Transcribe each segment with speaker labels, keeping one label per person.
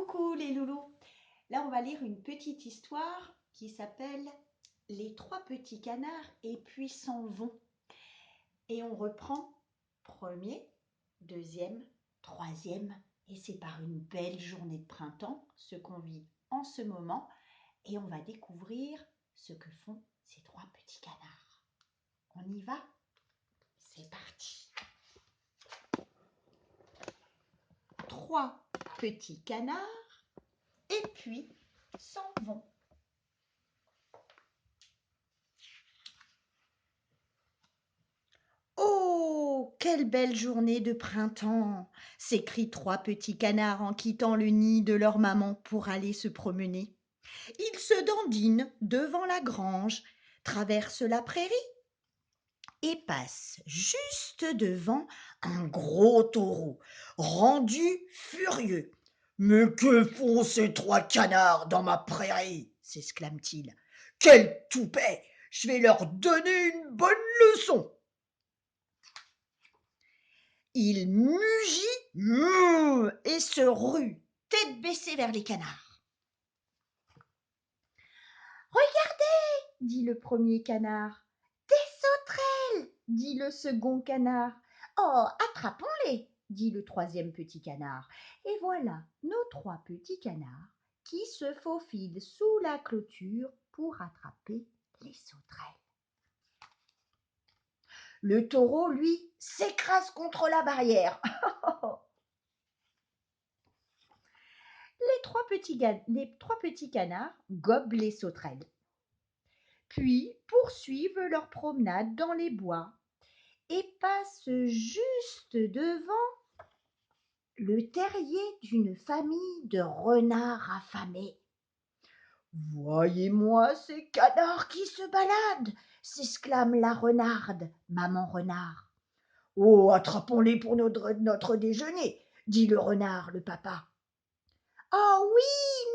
Speaker 1: Coucou les loulous. Là, on va lire une petite histoire qui s'appelle Les trois petits canards et puis s'en vont. Et on reprend premier, deuxième, troisième. Et c'est par une belle journée de printemps, ce qu'on vit en ce moment. Et on va découvrir ce que font ces trois petits canards. On y va? C'est parti. Trois petits canards et puis s'en vont. Oh, quelle belle journée de printemps! S'écrient trois petits canards en quittant le nid de leur maman pour aller se promener. Ils se dandinent devant la grange, traversent la prairie et passent juste devant un gros taureau, rendu furieux. Mais que font ces trois canards dans ma prairie? S'exclame-t-il. Quel toupet! Je vais leur donner une bonne leçon! Il mugit et se rue, tête baissée vers les canards. Regardez, dit le premier canard. Des sauterelles, dit le second canard. Oh, attrapons-les, dit le troisième petit canard. Et voilà nos trois petits canards qui se faufilent sous la clôture pour attraper les sauterelles. Le taureau, lui, s'écrase contre la barrière. Les trois petits canards gobent les sauterelles, puis poursuivent leur promenade dans les bois et passent juste devant le terrier d'une famille de renards affamés. Voyez-moi ces canards qui se baladent, s'exclame la renarde, maman renard. Oh, attrapons-les pour notre déjeuner, dit le renard, le papa. Oh oui,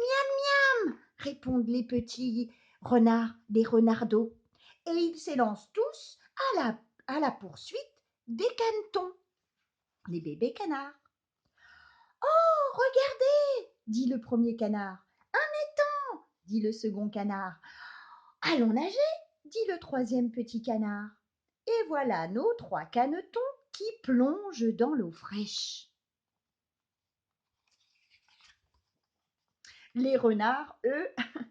Speaker 1: miam miam, répondent les petits renards, des renardeaux, et ils s'élancent tous à la poursuite des canetons, les bébés canards. Oh, regardez, dit le premier canard. Un étang, dit le second canard. Allons nager, dit le troisième petit canard. Et voilà nos trois canetons qui plongent dans l'eau fraîche. Les renards, eux,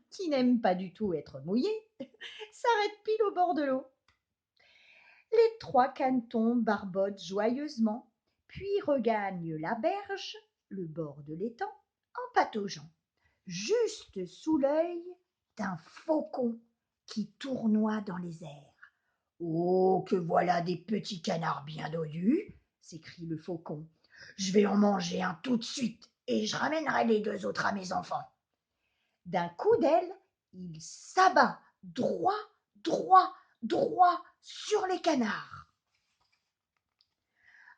Speaker 1: qui n'aiment pas du tout être mouillés, s'arrêtent pile au bord de l'eau. Les trois canetons barbotent joyeusement, puis regagnent la berge, le bord de l'étang, en pataugeant, juste sous l'œil d'un faucon qui tournoie dans les airs. Oh, que voilà des petits canards bien dodus, s'écrie le faucon. Je vais en manger un tout de suite et je ramènerai les deux autres à mes enfants. D'un coup d'aile, il s'abat droit, droit, droit sur les canards.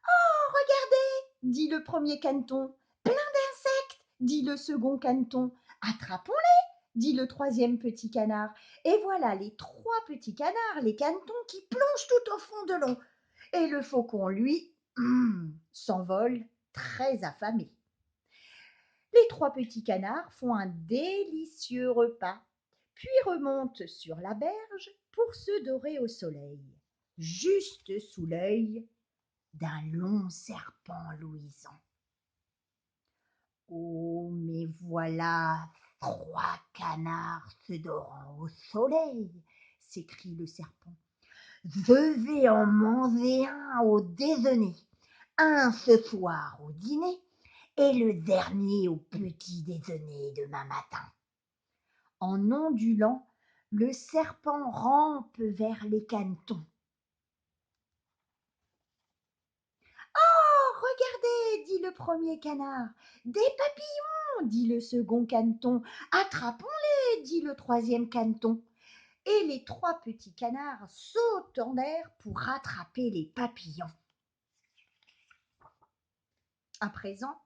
Speaker 1: Oh, regardez, dit le premier caneton. Plein d'insectes, dit le second caneton. Attrapons-les, dit le troisième petit canard. Et voilà les trois petits canards, les canetons, qui plongent tout au fond de l'eau. Et le faucon, lui, s'envole très affamé. Les trois petits canards font un délicieux repas, puis remontent sur la berge pour se dorer au soleil, juste sous l'œil d'un long serpent luisant. Oh, mais voilà trois canards se dorant au soleil, s'écrie le serpent. Je vais en manger un au déjeuner, un ce soir au dîner et le dernier au petit déjeuner demain matin. En ondulant, le serpent rampe vers les canetons. Oh, regardez, dit le premier canard. Des papillons, dit le second caneton. Attrapons-les, dit le troisième caneton. Et les trois petits canards sautent en l'air pour rattraper les papillons. À présent,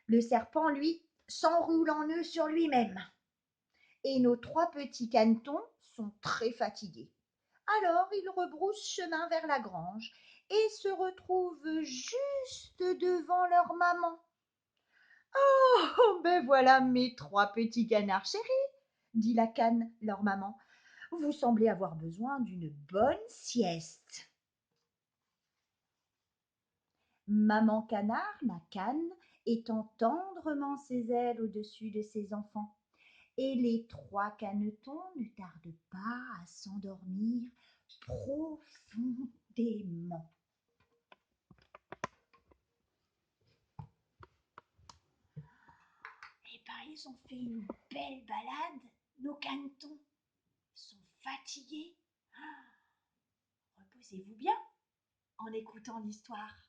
Speaker 1: le serpent, lui, s'enroule en nœud sur lui-même. Et nos trois petits canetons sont très fatigués. Alors ils rebroussent chemin vers la grange et se retrouvent juste devant leur maman. Oh, Me voilà mes 3 petits canards chéris, dit la cane, leur maman. Vous semblez avoir besoin d'une bonne sieste. Maman canard, la cane, étend tendrement ses ailes au-dessus de ses enfants. Et les 3 canetons ne tardent pas à s'endormir profondément. Eh ben, ils ont fait une belle balade, nos canetons. Ils sont fatigués. Reposez-vous bien en écoutant l'histoire.